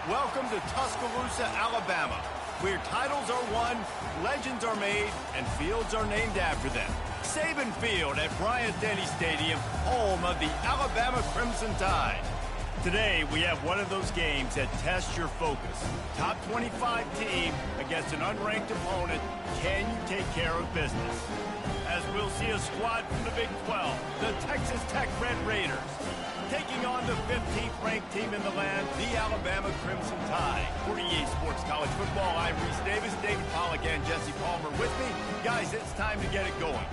Welcome to Tuscaloosa, Alabama, where titles are won, legends are made, and fields are named after them. Saban Field at Bryant-Denny Stadium, home of the Alabama Crimson Tide. Today, we have one of those games that tests your focus. Top 25 team against an unranked opponent. Can you take care of business? As we'll see a squad from the Big 12, the Texas Tech Red Raiders, taking on the 15th ranked team in the land, the Alabama Crimson Tide. For EA Sports College Football, I'm Reese Davis, David Pollack, and Jesse Palmer with me. Guys, it's time to get it going.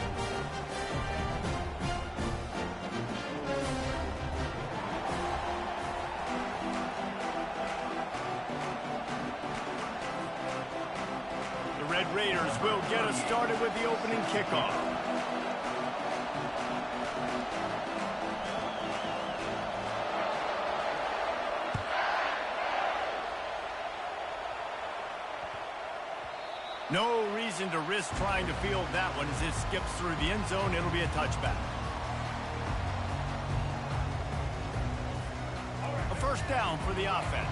The Red Raiders will get us started with the opening kickoff. No reason to risk trying to field that one as it skips through the end zone. It'll be a touchback. A first down for the offense.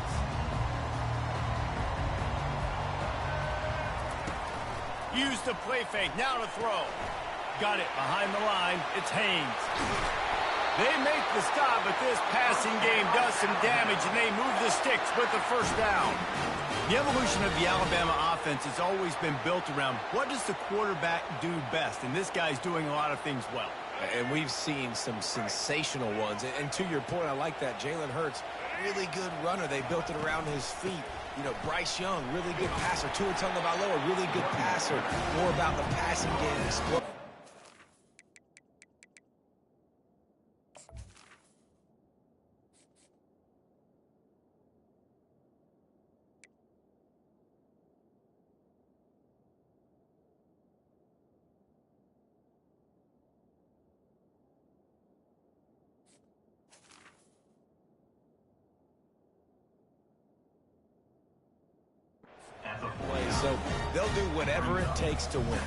Use the play fake. Now to throw. Got it behind the line. It's Haynes. They make the stop, but this passing game does some damage, and they move the sticks with the first down. The evolution of the Alabama offense has always been built around what does the quarterback do best, and this guy's doing a lot of things well. And we've seen some sensational ones. And to your point, I like that. Jalen Hurts, really good runner. They built it around his feet. You know, Bryce Young, really good passer. Tua Tagovailoa, really good passer. More about the passing game. So they'll do whatever it takes to win.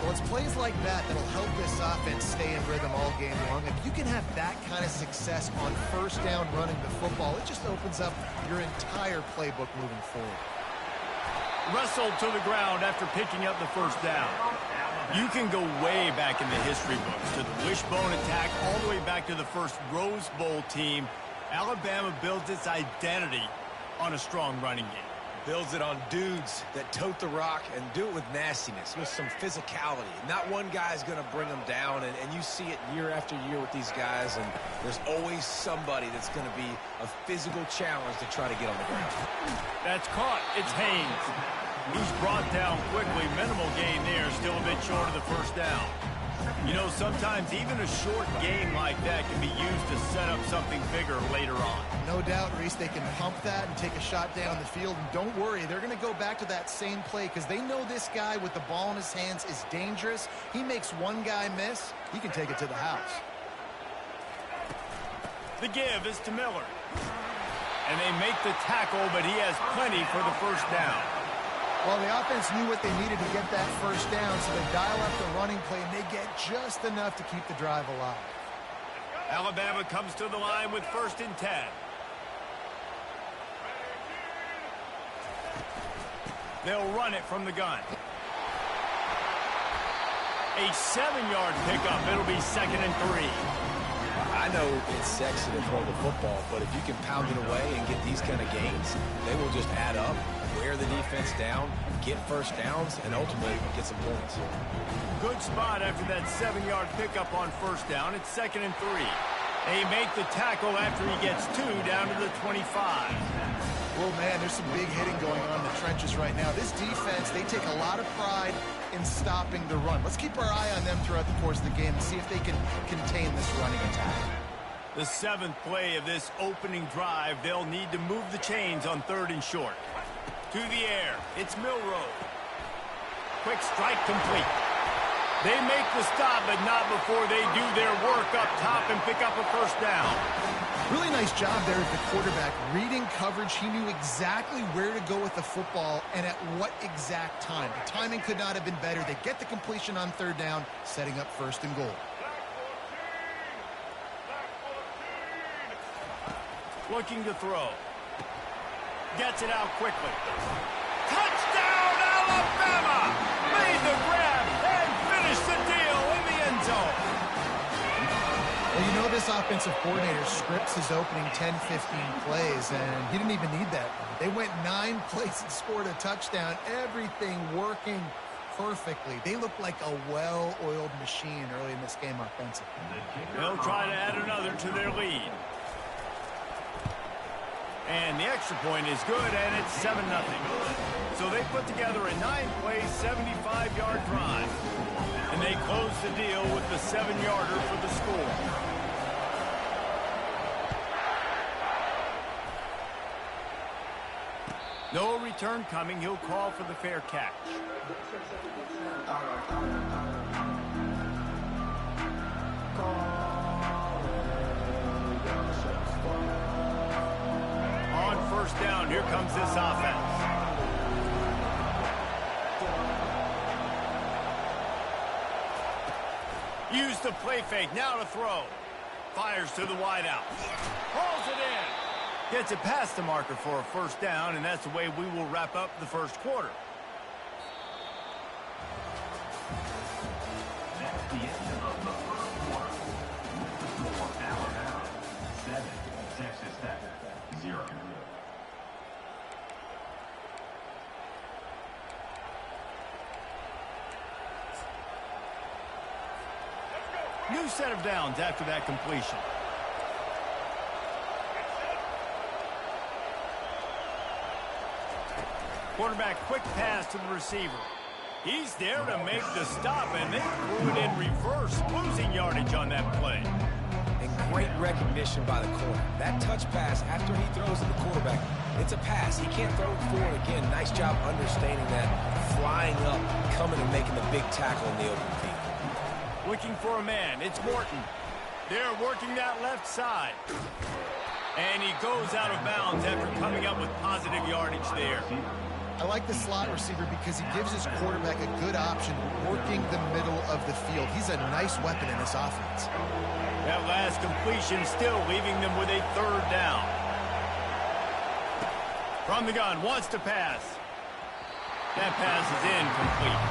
Well, it's plays like that that'll help this offense stay in rhythm all game long. If you can have that kind of success on first down running the football, it just opens up your entire playbook moving forward. Wrestled to the ground after picking up the first down. You can go way back in the history books to the wishbone attack all the way back to the first Rose Bowl team. Alabama builds its identity on a strong running game. Builds it on dudes that tote the rock and do it with nastiness, with some physicality. Not one guy's going to bring them down, and you see it year after year with these guys, and there's always somebody that's going to be a physical challenge to try to get on the ground. That's caught. It's Haynes. He's brought down quickly. Minimal gain there, still a bit short of the first down. You know, sometimes even a short game like that can be used to set up something bigger later on. No doubt, Reese, they can pump that and take a shot down the field. And don't worry, they're going to go back to that same play because they know this guy with the ball in his hands is dangerous. He makes one guy miss, he can take it to the house. The give is to Miller. And they make the tackle, but he has plenty for the first down. Well, the offense knew what they needed to get that first down, so they dial up the running play, and they get just enough to keep the drive alive. Alabama comes to the line with 1st and 10. They'll run it from the gun. A 7-yard pickup. It'll be 2nd and 3. I know it's sexy to throw the football, but if you can pound it away and get these kind of gains, they will just add up, wear the defense down, get first downs, and ultimately get some points. Good spot after that 7-yard pickup on first down. It's 2nd and 3. They make the tackle after he gets 2 down to the 25. Well, man, there's some big hitting going on in the trenches right now. This defense, they take a lot of pride in stopping the run. Let's keep our eye on them throughout the course of the game and see if they can contain this running attack. The 7th play of this opening drive, they'll need to move the chains on 3rd and short. To the air, it's Milroe. Quick strike complete. They make the stop, but not before they do their work up top and pick up a first down. Really nice job there at the quarterback. Reading coverage, he knew exactly where to go with the football and at what exact time. The timing could not have been better. They get the completion on 3rd down, setting up 1st and goal. Looking to throw. Gets it out quickly. Touchdown, Alabama! Made the grab and finished the deal in the end zone. Well, you know this offensive coordinator scripts his opening 10, 15 plays, and he didn't even need that. They went 9 plays and scored a touchdown. Everything working perfectly. They look like a well-oiled machine early in this game offensively. They'll try to add another to their lead. And the extra point is good, and it's 7-0. So they put together a 9-play, 75-yard drive. And they close the deal with the 7-yarder for the score. No return coming. He'll call for the fair catch. On first down, here comes this offense. Use the play fake, now to throw. Fires to the wideout. Hauls it in. Gets it past the marker for a first down, and that's the way we will wrap up the first quarter. That's the end of the first quarter. For Alabama, 7, Texas Tech, 0. New set of downs after that completion. Quarterback quick pass to the receiver. He's there to make the stop, and they threw it in reverse, losing yardage on that play. And great recognition by the corner. That touch pass after he throws to the quarterback, it's a pass. He can't throw it forward again. Nice job understanding that, flying up, coming and making the big tackle in the open field. Looking for a man. It's Morton. They're working that left side. And he goes out of bounds after coming up with positive yardage there. I like the slot receiver because he gives his quarterback a good option working the middle of the field. He's a nice weapon in this offense. That last completion still leaving them with a third down. From the gun, wants to pass. That pass is incomplete.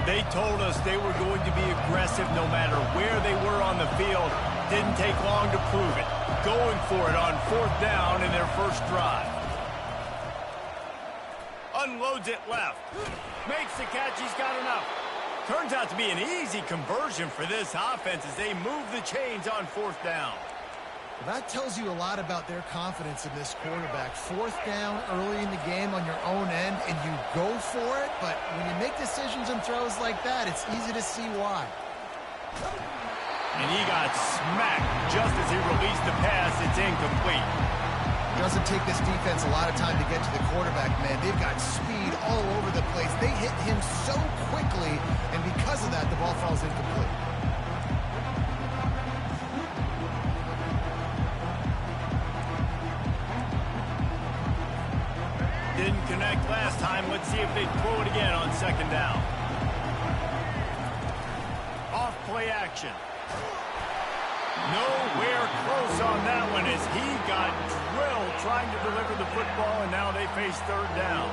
They told us they were going to be aggressive no matter where they were on the field. Didn't take long to prove it. Going for it on fourth down in their first drive. Unloads it left. Makes the catch. He's got enough. Turns out to be an easy conversion for this offense as they move the chains on fourth down. Well, that tells you a lot about their confidence in this quarterback. Fourth down early in the game on your own end, and you go for it, but when you make decisions and throws like that, it's easy to see why. And he got smacked just as he released the pass. It's incomplete. It doesn't take this defense a lot of time to get to the quarterback, man. They've got speed all over the place. They hit him so quickly, and because of that, the ball falls incomplete. Didn't connect last time. Let's see if they throw it again on second down. Off play action. Nowhere close on that one as he got drilled trying to deliver the football, and now they face third down.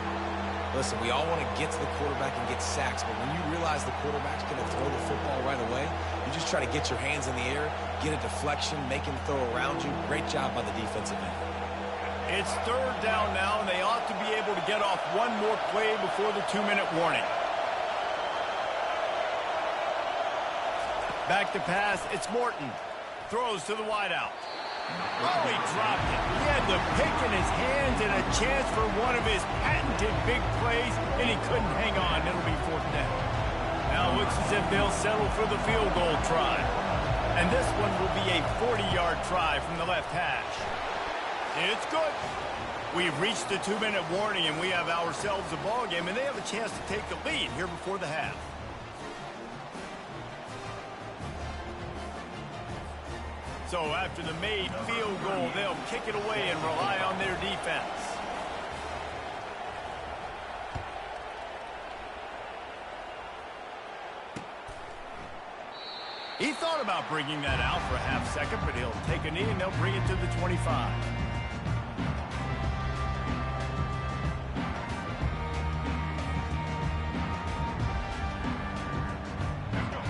Listen, we all want to get to the quarterback and get sacks, but when you realize the quarterback's going to throw the football right away, you just try to get your hands in the air, get a deflection, make him throw around you. Great job by the defensive end. It's third down now, and they ought to be able to get off one more play before the 2-minute warning. Back to pass. It's Morton. Throws to the wideout. Oh, he dropped it. He had the pick in his hands and a chance for one of his patented big plays, and he couldn't hang on. It'll be fourth down. Now it looks as if they'll settle for the field goal try. And this one will be a 40-yard try from the left hash. It's good. We've reached the 2-minute warning, and we have ourselves a ball game, and they have a chance to take the lead here before the half. So after the made field goal, they'll kick it away and rely on their defense. He thought about bringing that out for a half second, but he'll take a knee and they'll bring it to the 25.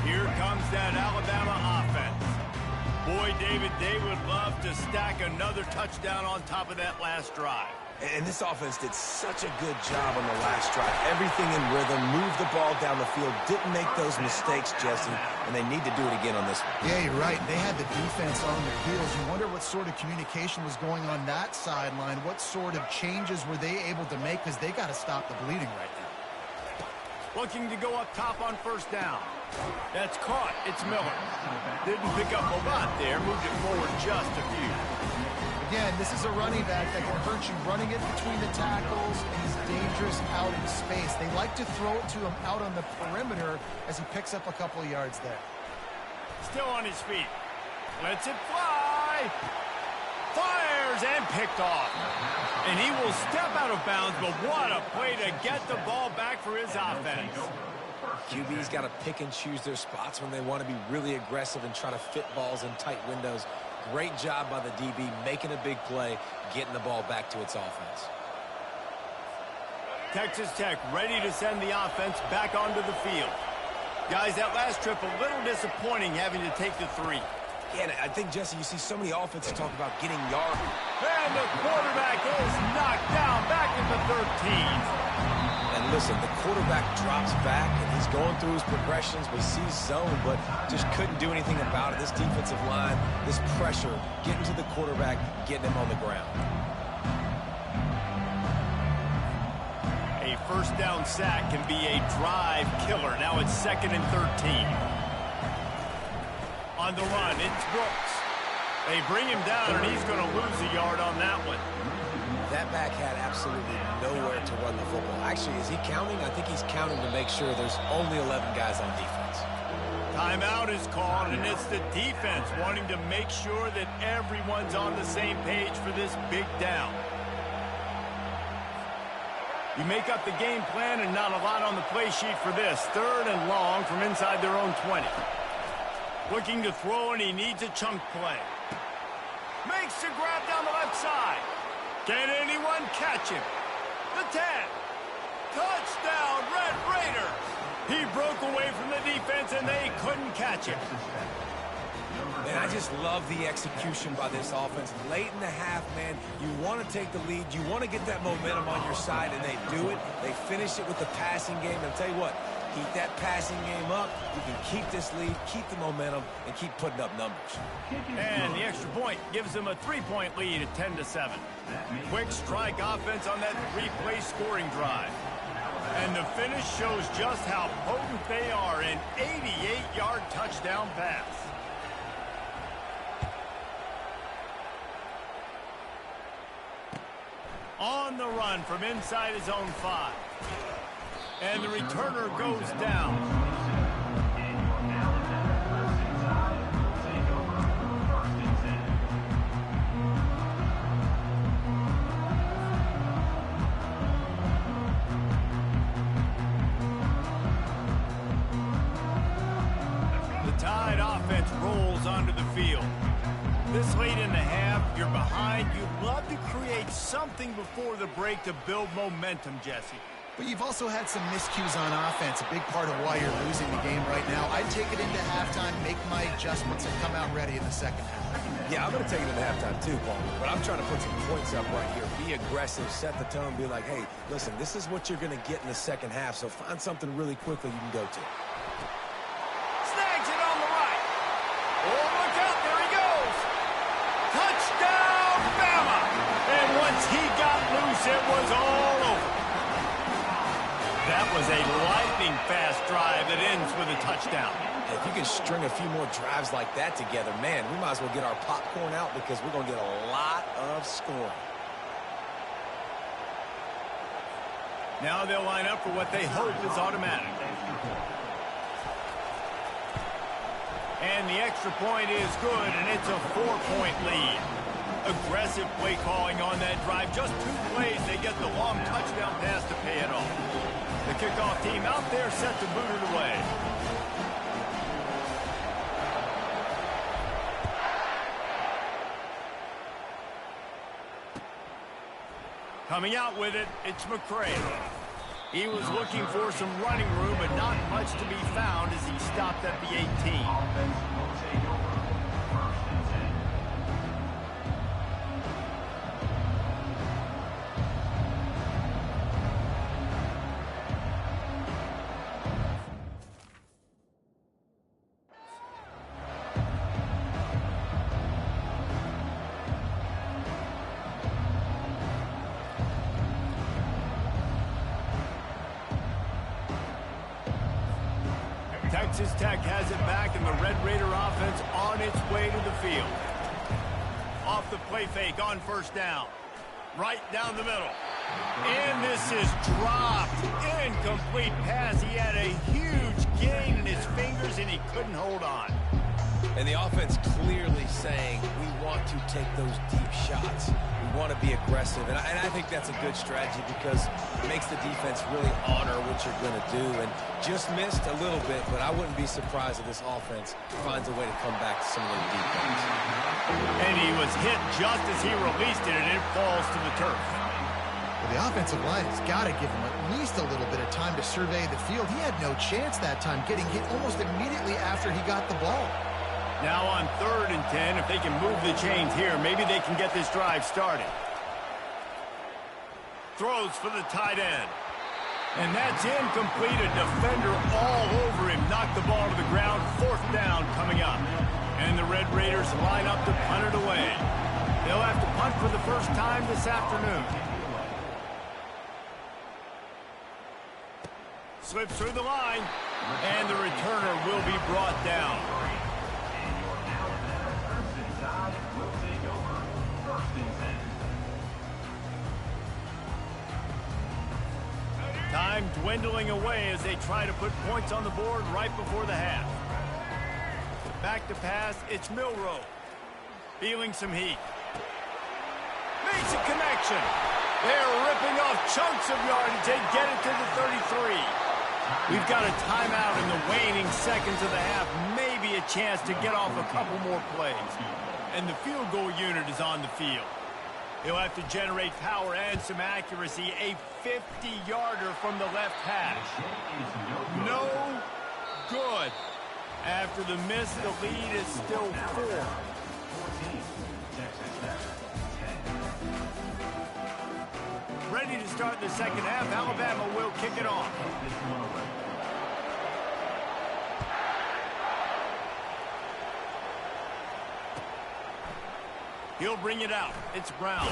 Here comes that Alabama offense. Boy, David, they would love to stack another touchdown on top of that last drive. And this offense did such a good job on the last drive. Everything in rhythm, moved the ball down the field, didn't make those mistakes, Jesse, and they need to do it again on this one. Yeah, you're right. They had the defense on their heels. You wonder what sort of communication was going on that sideline. What sort of changes were they able to make? Because they got to stop the bleeding right now. Looking to go up top on first down. That's caught. It's Miller. Didn't pick up a lot there. Moved it forward just a few. Again, this is a running back that can hurt you running it between the tackles, and he's dangerous out in space. They like to throw it to him out on the perimeter as he picks up a couple of yards there. Still on his feet. Lets it fly. Fires and picked off. And he will step out of bounds, but what a play to get the ball back for his offense. QB's got to pick and choose their spots when they want to be really aggressive and try to fit balls in tight windows. Great job by the DB making a big play, getting the ball back to its offense. Texas Tech ready to send the offense back onto the field. Guys, that last trip a little disappointing having to take the 3. Yeah, and I think, Jesse, you see so many offenses talk about getting yards. And the quarterback is knocked down back at the 13. And listen, the quarterback drops back, and he's going through his progressions. We see zone, but just couldn't do anything about it. This defensive line, this pressure, getting to the quarterback, getting him on the ground. A first down sack can be a drive killer. Now it's 2nd and 13. On the run, it's Brooks. They bring him down, and he's going to lose a yard on that one. That back had absolutely nowhere to run the football. Actually, is he counting? I think he's counting to make sure there's only 11 guys on defense. Timeout is called, and it's the defense wanting to make sure that everyone's on the same page for this big down. You make up the game plan and not a lot on the play sheet for this. 3rd and long from inside their own 20. Looking to throw, and he needs a chunk play. Makes the grab down the left side. Can anyone catch him? The 10. Touchdown, Red Raider. He broke away from the defense, and they couldn't catch him. Man, I just love the execution by this offense. Late in the half, man, you want to take the lead. You want to get that momentum on your side, and they do it. They finish it with the passing game. And I'll tell you what, keep that passing game up. You can keep this lead, keep the momentum, and keep putting up numbers. And the extra point gives them a 3-point lead at 10-7. Quick strike offense on that 3-play scoring drive. And the finish shows just how potent they are. An 88-yard touchdown pass. On the run from inside his own 5. And the returner goes down. The Tide offense rolls onto the field. This late in the half, you're behind. You'd love to create something before the break to build momentum, Jesse. But you've also had some miscues on offense, a big part of why you're losing the game right now. I'd take it into halftime, make my adjustments, and come out ready in the second half. Yeah, I'm going to take it into halftime too, Paul. But I'm trying to put some points up right here. Be aggressive, set the tone, be like, hey, listen, this is what you're going to get in the second half, so find something really quickly you can go to. Snags it on the right. Oh, look out, there he goes. Touchdown, Bama! And once he got loose, it was all over. That was a lightning-fast drive that ends with a touchdown. If you can string a few more drives like that together, man, we might as well get our popcorn out because we're going to get a lot of scoring. Now they'll line up for what they hope is automatic. And the extra point is good, and it's a 4-point lead. Aggressive play calling on that drive. Just 2 plays, they get the long touchdown pass to pay it off. The kickoff team out there set to boot it away. Coming out with it, it's McCray. He was looking for some running room, but not much to be found as he stopped at the 18. Offense will take over. 1st and 10. Texas Tech has it back, and the Red Raider offense on its way to the field. Off the play fake on 1st down. Right down the middle. And this is dropped. Incomplete pass. He had a huge gain in his fingers, and he couldn't hold on. And the offense clearly saying, we want to take those deep shots. We want to be aggressive. And I think that's a good strategy because it makes the defense really honor what you're going to do. And just missed a little bit, but I wouldn't be surprised if this offense finds a way to come back to some of those deep ones. And he was hit just as he released it, and it falls to the turf. Well, the offensive line has got to give him at least a little bit of time to survey the field. He had no chance that time, getting hit almost immediately after he got the ball. Now on 3rd and 10, if they can move the chains here, maybe they can get this drive started. Throws for the tight end. And that's incomplete. A defender all over him. Knocked the ball to the ground. 4th down coming up. And the Red Raiders line up to punt it away. They'll have to punt for the first time this afternoon. Slips through the line. And the returner will be brought down. Time dwindling away as they try to put points on the board right before the half. Back to pass, it's Milroe. Feeling some heat. Makes a connection. They're ripping off chunks of yardage. They get it to the 33. We've got a timeout in the waning seconds of the half. Maybe a chance to get off a couple more plays. And the field goal unit is on the field. He'll have to generate power and some accuracy. A 50-yarder from the left hash. No good. After the miss, the lead is still 4. Ready to start the second half. Alabama will kick it off. He'll bring it out. It's Brown.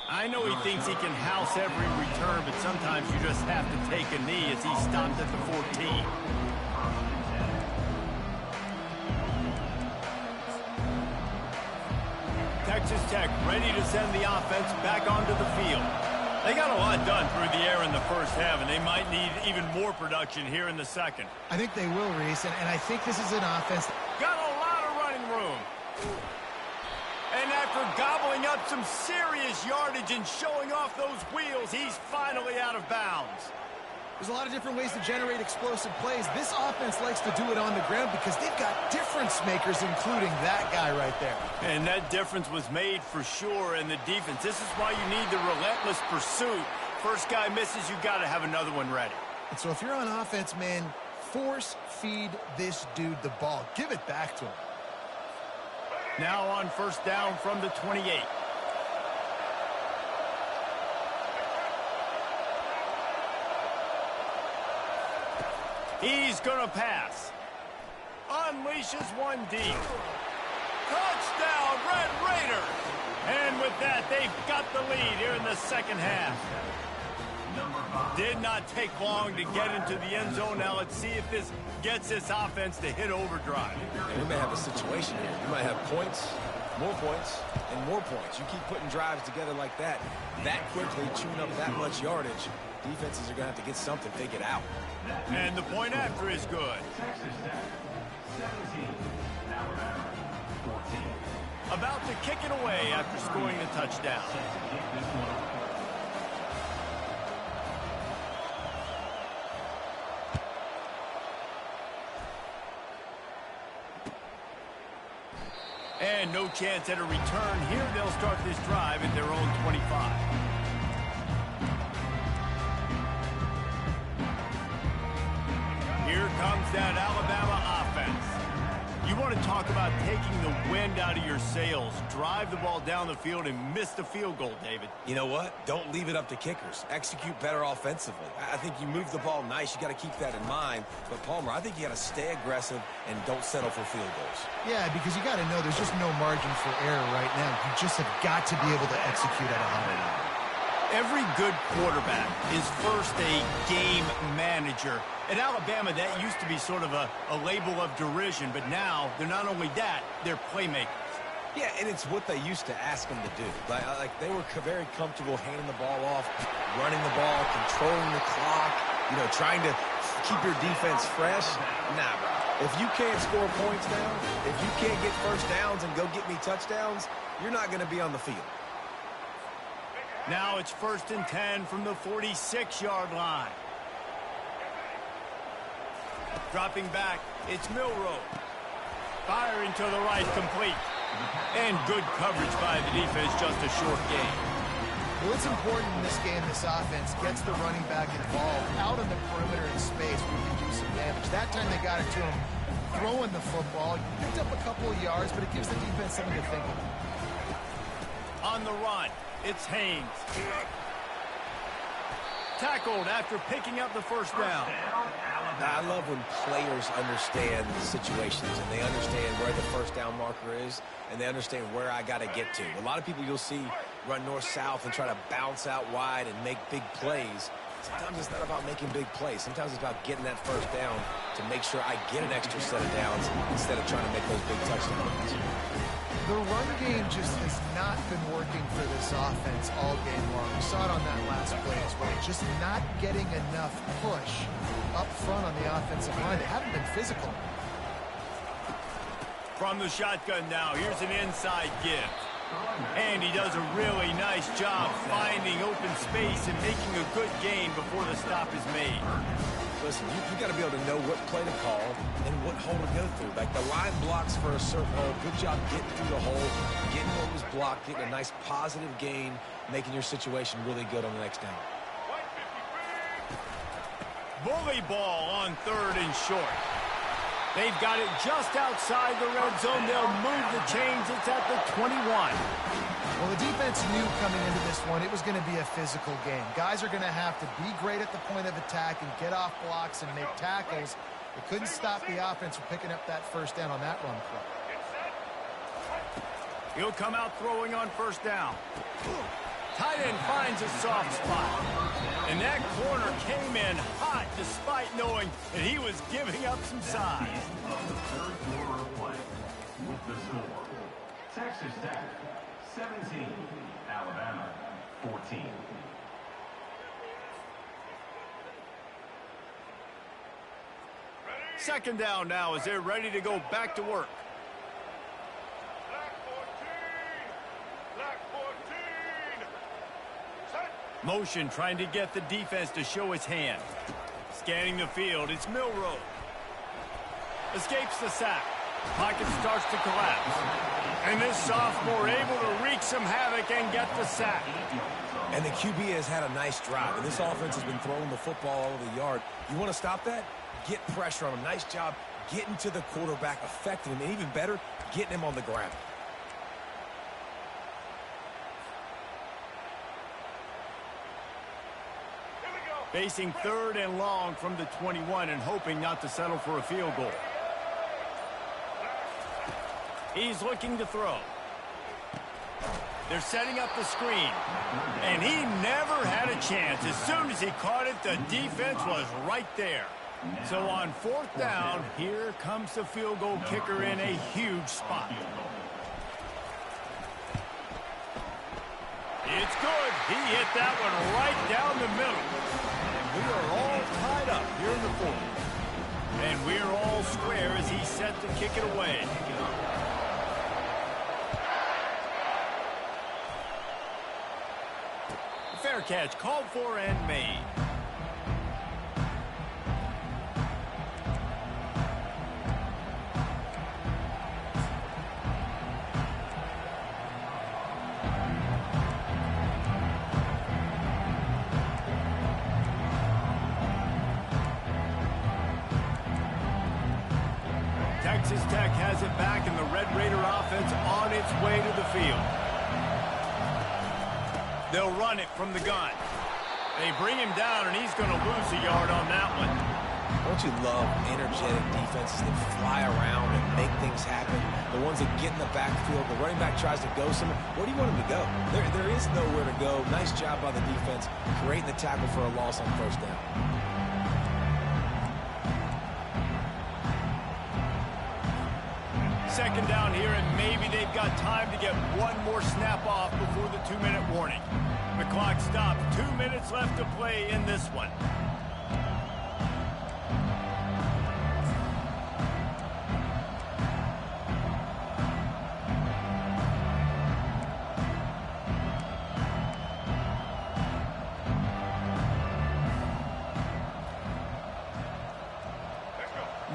I know he thinks he can house every return, but sometimes you just have to take a knee as he stopped at the 14. Texas Tech ready to send the offense back onto the field. They got a lot done through the air in the first half, and they might need even more production here in the second. I think they will, Reese, and I think this is an offense. Got a lot of running room. And after gobbling up some serious yardage and showing off those wheels, he's finally out of bounds. There's a lot of different ways to generate explosive plays. This offense likes to do it on the ground because they've got difference makers, including that guy right there. And that difference was made for sure in the defense. This is why you need the relentless pursuit. First guy misses, you got to have another one ready. And so if you're on offense, man, force feed this dude the ball. Give it back to him. Now on first down from the 28. He's going to pass. Unleashes one deep. Touchdown, Red Raiders! And with that, they've got the lead here in the second half. Did not take long to get into the end zone. Now let's see if this gets this offense to hit overdrive. And we may have a situation here. You might have points, and more points. You keep putting drives together like that quickly, chewing up that much yardage, defenses are going to have to get something figured out. And the point after is good. 17, Alabama. 14. About to kick it away after scoring the touchdown. Set to kick this one away. And no chance at a return here. They'll start this drive at their own 25. Here comes that Alabama offense. You want to talk about taking the wind out of your sails. Drive the ball down the field and miss the field goal, David. You know what? Don't leave it up to kickers. Execute better offensively. I think you move the ball nice. You got to keep that in mind. But, Palmer, I think you got to stay aggressive and don't settle for field goals. Yeah, because you got to know there's just no margin for error right now. You just have got to be able to execute at a high level. Every good quarterback is first a game manager. At Alabama, that used to be sort of a label of derision, but now they're not only that, they're playmakers. Yeah, and it's what they used to ask them to do. Like they were very comfortable handing the ball off, running the ball, controlling the clock, trying to keep your defense fresh. Nah, bro. If you can't score points down, if you can't get first downs and go get me touchdowns, you're not going to be on the field. Now it's 1st and 10 from the 46-yard line. Dropping back, it's Milroe. Firing to the right, complete. And good coverage by the defense, just a short gain. Well, it's important in this game, this offense gets the running back involved out on the perimeter in space where you can do some damage. That time they got it to him throwing the football. Picked up a couple of yards, but it gives the defense something to think about. On the run, it's Haynes. Tackled after picking up the first down. I love when players understand situations and they understand where the first down marker is and they understand where I got to get to. A lot of people you'll see run north-south and try to bounce out wide and make big plays. Sometimes it's not about making big plays. Sometimes it's about getting that first down to make sure I get an extra set of downs instead of trying to make those big touchdowns. The run game just has not been working for this offense all game long. We saw it on that last play as well. Just not getting enough push up front on the offensive line. They haven't been physical. From the shotgun now, here's an inside give. And he does a really nice job finding open space and making a good gain before the stop is made. Listen, you got to be able to know what play to call and what hole to go through. Like the line blocks for a certain hole. Good job getting through the hole, getting what was blocked, getting a nice positive gain, making your situation really good on the next down. Bully ball on 3rd and short. They've got it just outside the red zone. They'll move the chains. It's at the 21. Well, the defense knew coming into this one it was going to be a physical game. Guys are going to have to be great at the point of attack and get off blocks and make tackles. They couldn't stop the offense from picking up that first down on that run play. He'll come out throwing on 1st down. Tight end finds a soft spot. And that corner came in hot despite knowing that he was giving up some size. Of the third quarter of play with the score. Texas Tech 17, Alabama 14. Second down now as they're ready to go back to work. Motion trying to get the defense to show his hand. Scanning the field, it's Milroe. Escapes the sack. Pocket starts to collapse. And this sophomore able to wreak some havoc and get the sack. And the QB has had a nice drive, and this offense has been throwing the football all over the yard. You want to stop that? Get pressure on him. Nice job getting to the quarterback, affecting him, and even better, getting him on the ground. Facing 3rd and long from the 21 and hoping not to settle for a field goal. He's looking to throw. They're setting up the screen. And he never had a chance. As soon as he caught it, the defense was right there. So on 4th down, here comes the field goal kicker in a huge spot. It's good. He hit that one right down the middle. And we are all tied up here in the 4th. And we're all square as he's set to kick it away. Fair catch called for and made. Texas Tech has it back, and the Red Raider offense on its way to the field. They'll run it from the gun. They bring him down, and he's going to lose a yard on that one. Don't you love energetic defenses that fly around and make things happen? The ones that get in the backfield, the running back tries to go somewhere. Where do you want him to go? There is nowhere to go. Nice job by the defense, creating the tackle for a loss on first down. Second down here, and maybe they've got time to get one more snap off before the 2-minute warning. The clock stopped. 2 minutes left to play in this one.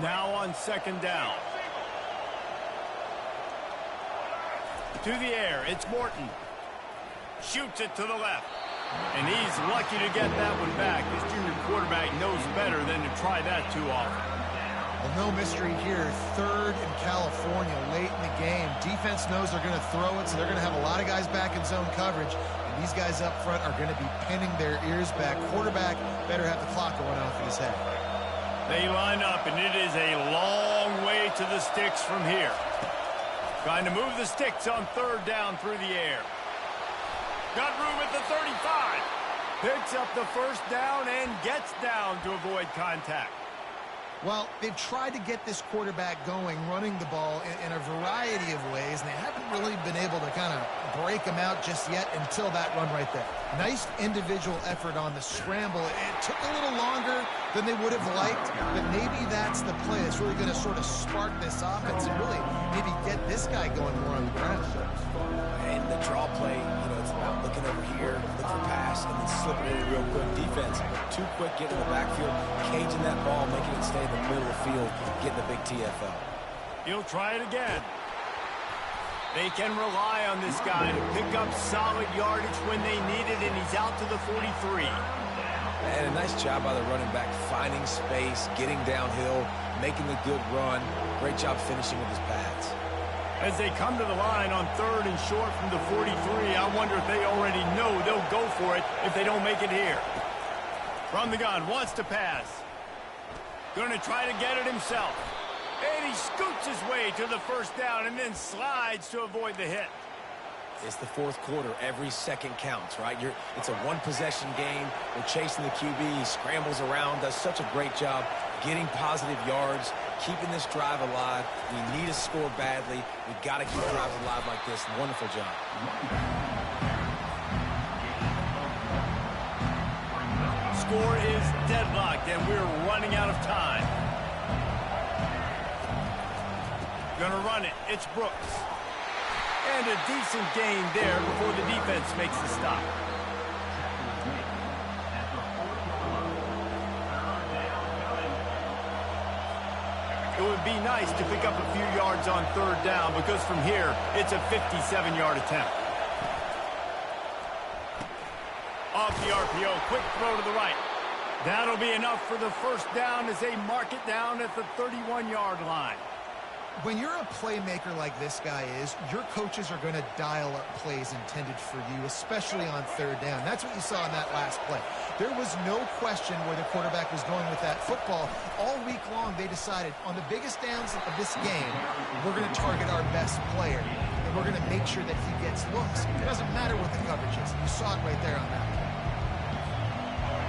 Now on second down. To the air, it's Morton. Shoots it to the left. And he's lucky to get that one back. This junior quarterback knows better than to try that too often. Well, no mystery here. Third in California late in the game. Defense knows they're going to throw it, so they're going to have a lot of guys back in zone coverage. And these guys up front are going to be pinning their ears back. Quarterback better have the clock going off in his head. They line up, and it is a long way to the sticks from here. Trying to move the sticks on third down through the air. Got room at the 35. Picks up the first down and gets down to avoid contact. Well, they've tried to get this quarterback going, running the ball in a variety of ways, and they haven't really been able to kind of break him out just yet until that run right there. Nice individual effort on the scramble. It took a little longer than they would have liked, but maybe that's the play that's really going to sort of spark this offense and really maybe get this guy going more on the ground. And the draw play, it's about looking over here, look for pass, and then slipping it in real quick. Defense, too quick getting in the backfield, caging that ball, making it stay in the middle of the field, getting a big TFL. He'll try it again. They can rely on this guy to pick up solid yardage when they need it, and he's out to the 43. And a nice job by the running back, finding space, getting downhill, making the good run. Great job finishing with his pads. As they come to the line on third and short from the 43, I wonder if they already know they'll go for it if they don't make it here. From the gun, wants to pass. Going to try to get it himself. And he scoots his way to the first down and then slides to avoid the hit. It's the fourth quarter. Every second counts, right? It's a one-possession game. We're chasing the QB. He scrambles around, does such a great job getting positive yards, keeping this drive alive. We need to score badly. We've got to keep drives alive like this. Wonderful job. Score is deadlocked, and we're running out of time. Gonna run it. It's Brooks. And a decent gain there before the defense makes the stop. It would be nice to pick up a few yards on third down because from here, it's a 57-yard attempt. Off the RPO, quick throw to the right. That'll be enough for the first down as they mark it down at the 31-yard line. When you're a playmaker like this guy is, your coaches are going to dial up plays intended for you, especially on third down. That's what you saw in that last play. There was no question where the quarterback was going with that football. All week long, they decided on the biggest downs of this game, we're going to target our best player, and we're going to make sure that he gets looks. It doesn't matter what the coverage is. You saw it right there on that play.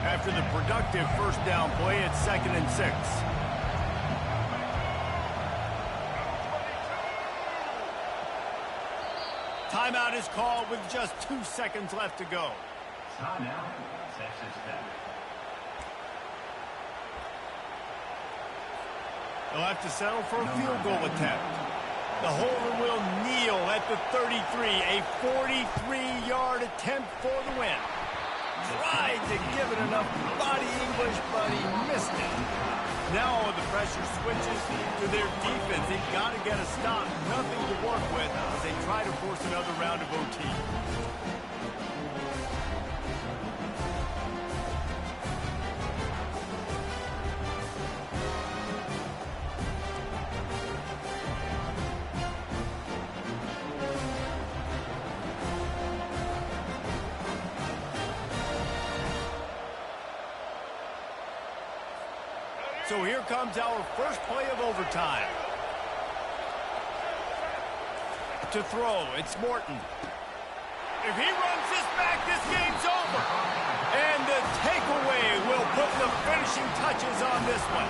After the productive first down play, it's 2nd and 6. Timeout is called with just 2 seconds left to go. Timeout, Texas Tech. They'll have to settle for a field goal attempt. The holder will kneel at the 33. A 43-yard attempt for the win. Tried to give it enough body English, but he missed it. Now the pressure switches to their defense. They've got to get a stop. Nothing to work with as they try to force another round of OT. So here comes our first play of overtime. To throw, it's Morton. If he runs this back, this game's over. And the takeaway will put the finishing touches on this one.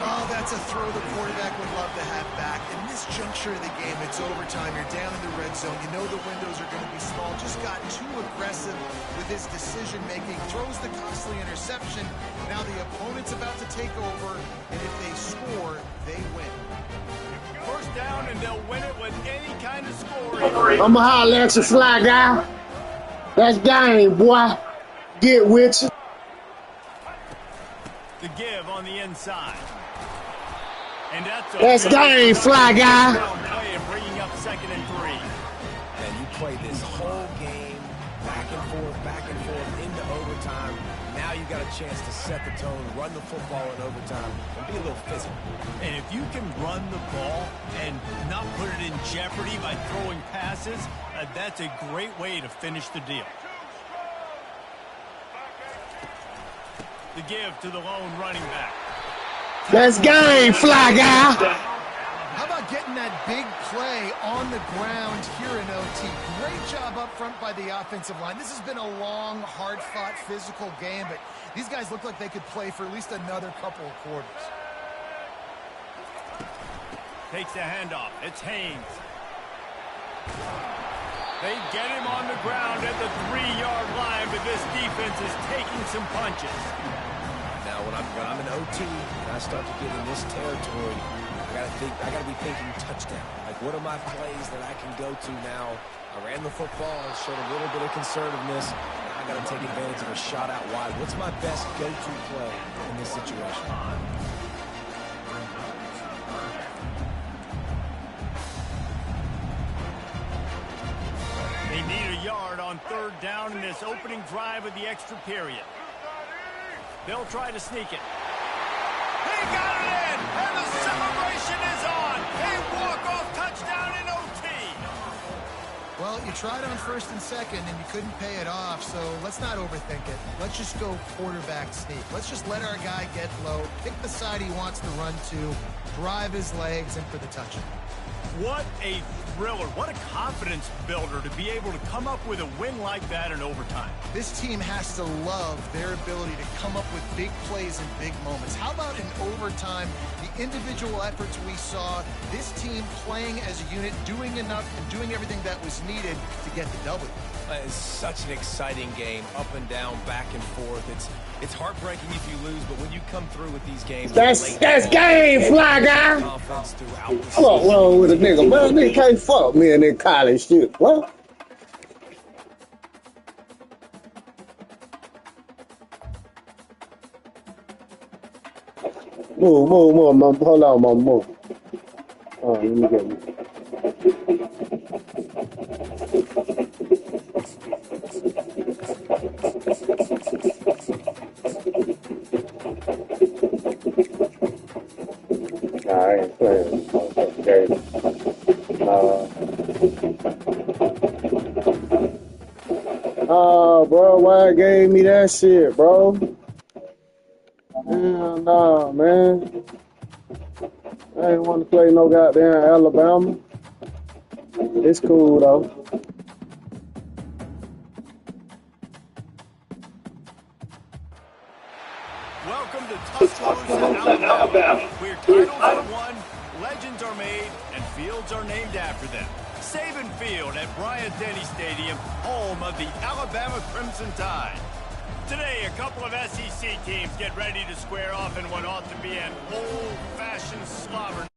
Oh, that's a throw the quarterback would love to have back. In this juncture of the game, it's overtime. You're down in the red zone. You know the windows are going to be small. Just got too aggressive with his decision-making. Throws the costly interception. Now the opponent's about to take over, and if they score, they win. First down, and they'll win it with any kind of scoring. I'm going to holler at you, fly guy. That's game, boy. Get with you. The give on the inside. And that's game, fly guy. Play and bringing up 2nd and 3. And you play this whole game back and forth into overtime. Now you got a chance to set the tone, run the football in overtime, and be a little physical. And if you can run the ball and not put it in jeopardy by throwing passes, that's a great way to finish the deal. The give to the lone running back. That's game, fly guy. How about getting that big play on the ground here in OT? Great job up front by the offensive line. This has been a long, hard-fought, physical game, but these guys look like they could play for at least another couple of quarters. Takes the handoff. It's Haynes. They get him on the ground at the 3-yard line, but this defense is taking some punches. Now, when I'm in OT and I start to get in this territory, I gotta be thinking touchdown. Like, what are my plays that I can go to now? I ran the football, I showed a little bit of conservativeness. Now I gotta take advantage of a shot out wide. What's my best go-to play in this situation? They need a yard on 3rd down in this opening drive of the extra period. They'll try to sneak it. He got it in, and the celebration is on. A walk-off touchdown in OT. Well, you tried on 1st and 2nd, and you couldn't pay it off, so let's not overthink it. Let's just go quarterback sneak. Let's just let our guy get low, pick the side he wants to run to, drive his legs, and for the touchdown. What a thriller. What a confidence builder to be able to come up with a win like that in overtime. This team has to love their ability to come up with big plays and big moments. How about in overtime, the individual efforts we saw, this team playing as a unit, doing enough and doing everything that was needed to get the W. It's such an exciting game, up and down, back and forth. It's heartbreaking if you lose, but when you come through with these games, that's game, fly guy. What's wrong with a nigga, man? They can't fuck me in that college shit. What? Move, mom. Hold on, mom, move. Oh, let me get it. I ain't playing. Okay. Bro, why gave me that shit, bro? Hell nah, man. I ain't want to play no goddamn Alabama. It's cool, though. Welcome to Tuscaloosa, Alabama, where titles are won, legends are made, and fields are named after them. Saban Field at Bryant-Denny Stadium, home of the Alabama Crimson Tide. Today, a couple of SEC teams get ready to square off in what ought to be an old-fashioned slobber.